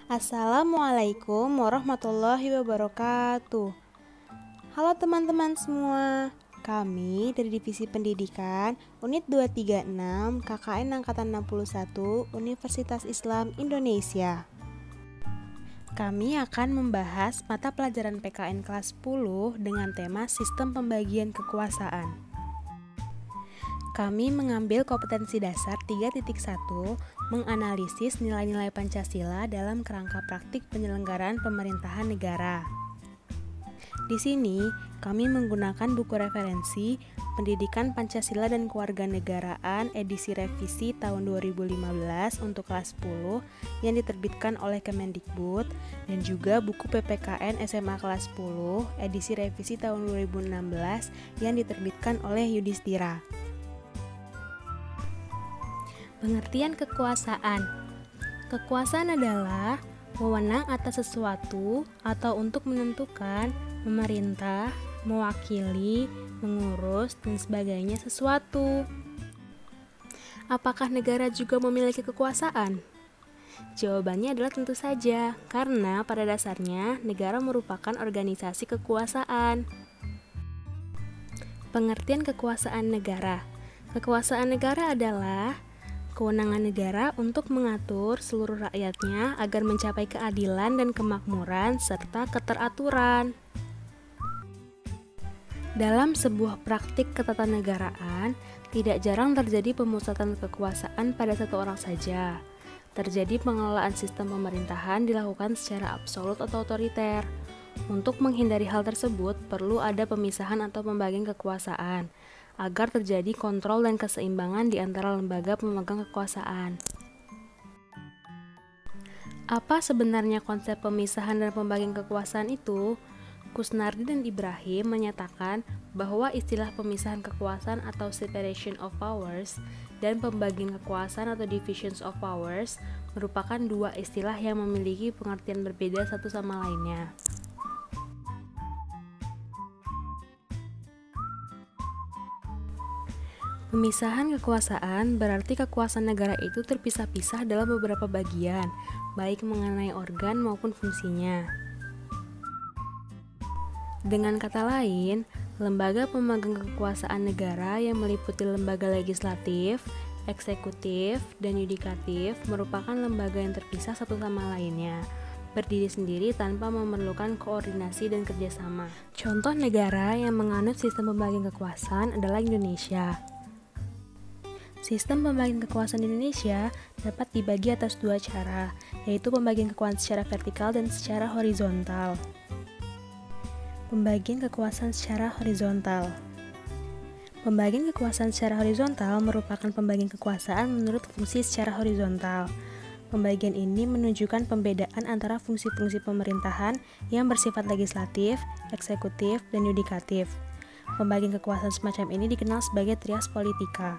Assalamualaikum warahmatullahi wabarakatuh. Halo teman-teman semua, kami dari Divisi Pendidikan Unit 236 KKN Angkatan 61 Universitas Islam Indonesia. Kami akan membahas mata pelajaran PKN kelas 10 dengan tema Sistem Pembagian Kekuasaan. Kami mengambil kompetensi dasar 3.1 menganalisis nilai-nilai Pancasila dalam kerangka praktik penyelenggaraan pemerintahan negara. Di sini, kami menggunakan buku referensi Pendidikan Pancasila dan Kewarganegaraan edisi revisi tahun 2015 untuk kelas 10 yang diterbitkan oleh Kemendikbud dan juga buku PPKN SMA kelas 10 edisi revisi tahun 2016 yang diterbitkan oleh Yudhistira. Pengertian kekuasaan. Kekuasaan adalah wewenang atas sesuatu atau untuk menentukan, memerintah, mewakili, mengurus, dan sebagainya sesuatu. Apakah negara juga memiliki kekuasaan? Jawabannya adalah tentu saja, karena pada dasarnya negara merupakan organisasi kekuasaan. Pengertian kekuasaan negara. Kekuasaan negara adalah kewenangan negara untuk mengatur seluruh rakyatnya agar mencapai keadilan dan kemakmuran serta keteraturan. Dalam sebuah praktik ketatanegaraan, tidak jarang terjadi pemusatan kekuasaan pada satu orang saja. Terjadi pengelolaan sistem pemerintahan dilakukan secara absolut atau otoriter. Untuk menghindari hal tersebut, perlu ada pemisahan atau pembagian kekuasaan agar terjadi kontrol dan keseimbangan di antara lembaga pemegang kekuasaan. Apa sebenarnya konsep pemisahan dan pembagian kekuasaan itu? Kusnardi dan Ibrahim menyatakan bahwa istilah pemisahan kekuasaan atau separation of powers dan pembagian kekuasaan atau divisions of powers merupakan dua istilah yang memiliki pengertian berbeda satu sama lainnya. Pemisahan kekuasaan berarti kekuasaan negara itu terpisah-pisah dalam beberapa bagian, baik mengenai organ maupun fungsinya. Dengan kata lain, lembaga pemegang kekuasaan negara yang meliputi lembaga legislatif, eksekutif, dan yudikatif merupakan lembaga yang terpisah satu sama lainnya, berdiri sendiri tanpa memerlukan koordinasi dan kerjasama. Contoh negara yang menganut sistem pembagian kekuasaan adalah Indonesia. Sistem pembagian kekuasaan di Indonesia dapat dibagi atas dua cara, yaitu pembagian kekuasaan secara vertikal dan secara horizontal. Pembagian kekuasaan secara horizontal. Pembagian kekuasaan secara horizontal merupakan pembagian kekuasaan menurut fungsi secara horizontal. Pembagian ini menunjukkan pembedaan antara fungsi-fungsi pemerintahan yang bersifat legislatif, eksekutif, dan yudikatif. Pembagian kekuasaan semacam ini dikenal sebagai trias politika.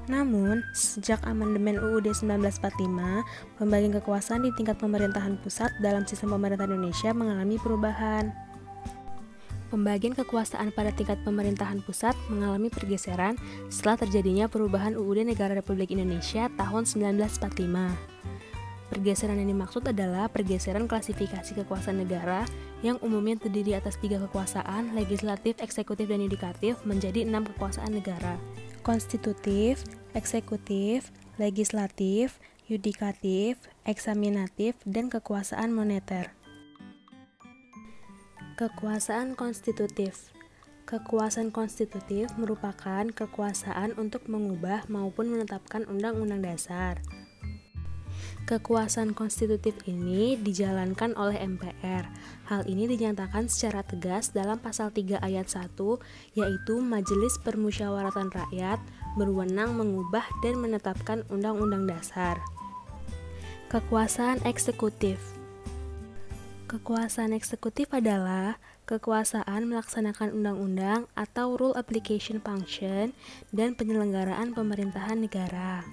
Namun, sejak amandemen UUD 1945, pembagian kekuasaan di tingkat pemerintahan pusat dalam sistem pemerintahan Indonesia mengalami perubahan. Pembagian kekuasaan pada tingkat pemerintahan pusat mengalami pergeseran setelah terjadinya perubahan UUD Negara Republik Indonesia tahun 1945. Pergeseran yang dimaksud adalah pergeseran klasifikasi kekuasaan negara yang umumnya terdiri atas 3 kekuasaan, legislatif, eksekutif, dan yudikatif menjadi 6 kekuasaan negara. Konstitutif, eksekutif, legislatif, yudikatif, eksaminatif, dan kekuasaan moneter. Kekuasaan konstitutif. Kekuasaan konstitutif merupakan kekuasaan untuk mengubah maupun menetapkan undang-undang dasar. Kekuasaan konstitutif ini dijalankan oleh MPR. Hal ini dinyatakan secara tegas dalam pasal 3 ayat 1, yaitu Majelis Permusyawaratan Rakyat berwenang mengubah dan menetapkan undang-undang dasar. Kekuasaan eksekutif. Kekuasaan eksekutif adalah kekuasaan melaksanakan undang-undang atau rule application function dan penyelenggaraan pemerintahan negara.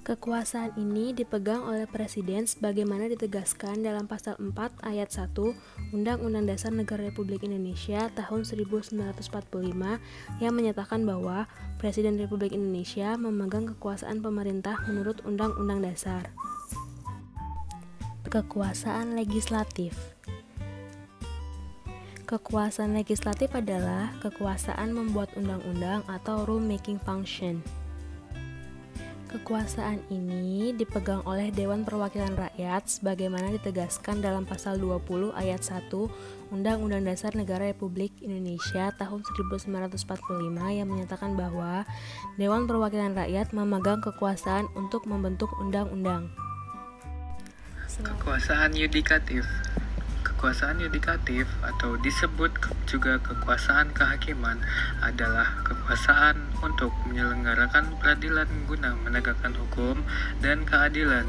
Kekuasaan ini dipegang oleh Presiden sebagaimana ditegaskan dalam Pasal 4 Ayat 1 Undang-Undang Dasar Negara Republik Indonesia tahun 1945 yang menyatakan bahwa Presiden Republik Indonesia memegang kekuasaan pemerintah menurut Undang-Undang Dasar. Kekuasaan legislatif. Kekuasaan legislatif adalah kekuasaan membuat undang-undang atau rule-making function. Kekuasaan ini dipegang oleh Dewan Perwakilan Rakyat sebagaimana ditegaskan dalam pasal 20 ayat 1 Undang-Undang Dasar Negara Republik Indonesia tahun 1945 yang menyatakan bahwa Dewan Perwakilan Rakyat memegang kekuasaan untuk membentuk undang-undang. Kekuasaan yudikatif. Kekuasaan yudikatif atau disebut juga kekuasaan kehakiman adalah kekuasaan untuk menyelenggarakan peradilan guna menegakkan hukum dan keadilan.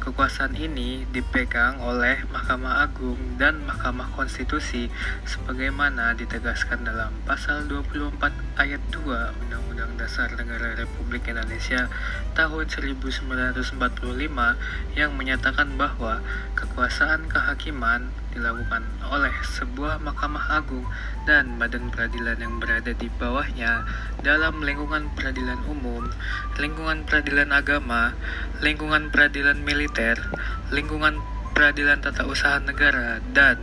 Kekuasaan ini dipegang oleh Mahkamah Agung dan Mahkamah Konstitusi sebagaimana ditegaskan dalam pasal 24 ayat 2 Undang-Undang Dasar Negara Republik Indonesia tahun 1945 yang menyatakan bahwa kekuasaan kehakiman dilakukan oleh sebuah Mahkamah Agung dan badan peradilan yang berada di bawahnya dalam lingkungan peradilan umum, lingkungan peradilan agama, lingkungan peradilan militer, lingkungan peradilan tata usaha negara, dan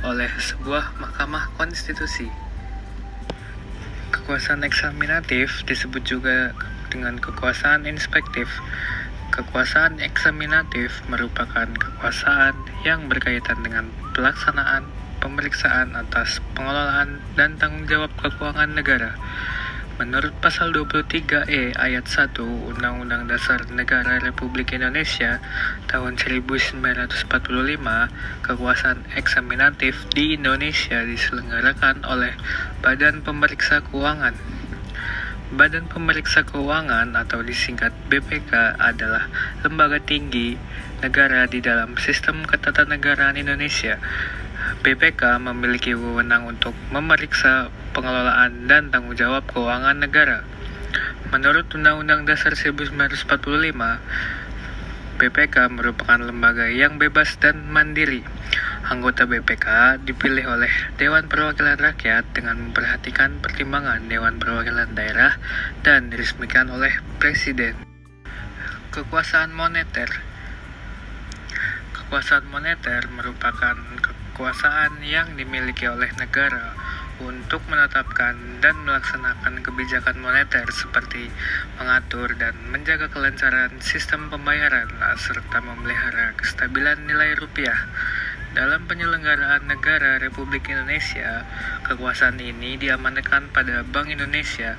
oleh sebuah Mahkamah Konstitusi. Kekuasaan eksaminatif disebut juga dengan kekuasaan inspektif. Kekuasaan eksaminatif merupakan kekuasaan yang berkaitan dengan pelaksanaan pemeriksaan atas pengelolaan dan tanggung jawab keuangan negara. Menurut pasal 23E ayat 1 Undang-Undang Dasar Negara Republik Indonesia tahun 1945, kekuasaan eksaminatif di Indonesia diselenggarakan oleh Badan Pemeriksa Keuangan. Badan Pemeriksa Keuangan atau disingkat BPK adalah lembaga tinggi negara di dalam sistem ketatanegaraan Indonesia. BPK memiliki wewenang untuk memeriksa pengelolaan dan tanggung jawab keuangan negara. Menurut Undang-Undang Dasar 1945, BPK merupakan lembaga yang bebas dan mandiri. Anggota BPK dipilih oleh Dewan Perwakilan Rakyat dengan memperhatikan pertimbangan Dewan Perwakilan Daerah dan diresmikan oleh Presiden. Kekuasaan moneter. Kekuasaan moneter merupakan kekuasaan yang dimiliki oleh negara untuk menetapkan dan melaksanakan kebijakan moneter seperti mengatur dan menjaga kelancaran sistem pembayaran serta memelihara kestabilan nilai rupiah. Dalam penyelenggaraan negara Republik Indonesia, kekuasaan ini diamanatkan pada Bank Indonesia.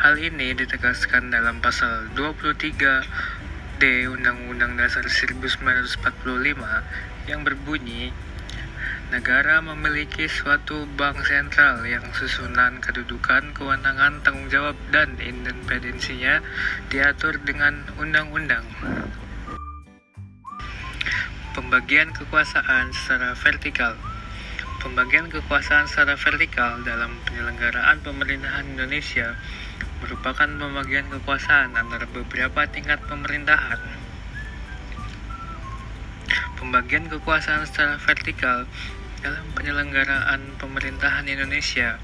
Hal ini ditegaskan dalam pasal 23D Undang-Undang Dasar 1945 yang berbunyi, negara memiliki suatu bank sentral yang susunan kedudukan, kewenangan, tanggung jawab, dan independensinya diatur dengan undang-undang. Pembagian kekuasaan secara vertikal. Pembagian kekuasaan secara vertikal dalam penyelenggaraan pemerintahan Indonesia merupakan pembagian kekuasaan antara beberapa tingkat pemerintahan. Pembagian kekuasaan secara vertikal dalam penyelenggaraan pemerintahan Indonesia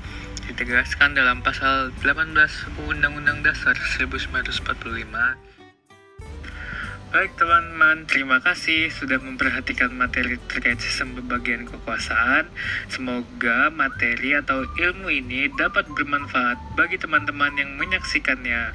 ditegaskan dalam pasal 18 Undang-Undang Dasar 1945. Baik teman-teman, terima kasih sudah memperhatikan materi terkait sistem pembagian kekuasaan. Semoga materi atau ilmu ini dapat bermanfaat bagi teman-teman yang menyaksikannya.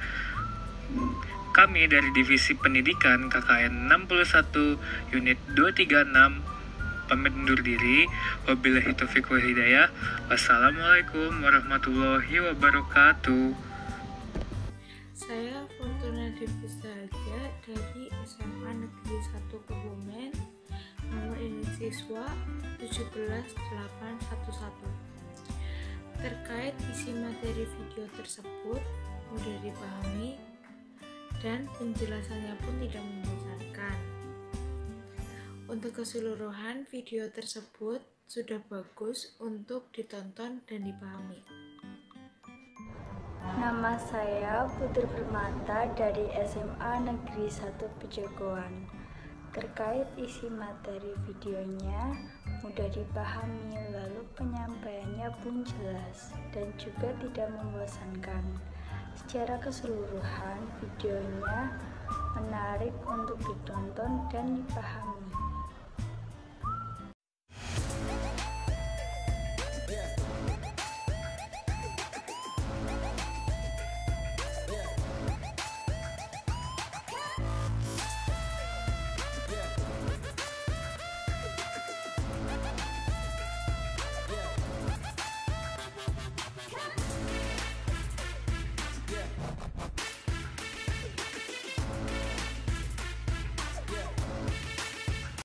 Kami dari Divisi Pendidikan KKN 61 Unit 236 pamit undur diri. Wabillahi taufiq wal hidayah. Wassalamualaikum warahmatullahi wabarakatuh. Saya Fortuna Devi Saja dari SMA Negeri 1 Kebumen, nomor induk siswa 17811. Terkait isi materi video tersebut mudah dipahami dan penjelasannya pun tidak membosankan. Untuk keseluruhan video tersebut sudah bagus untuk ditonton dan dipahami. Nama saya Putri Permata dari SMA Negeri 1 Pejogoan. Terkait isi materi videonya mudah dipahami, lalu penyampaiannya pun jelas dan juga tidak membosankan. Secara keseluruhan videonya menarik untuk ditonton dan dipahami.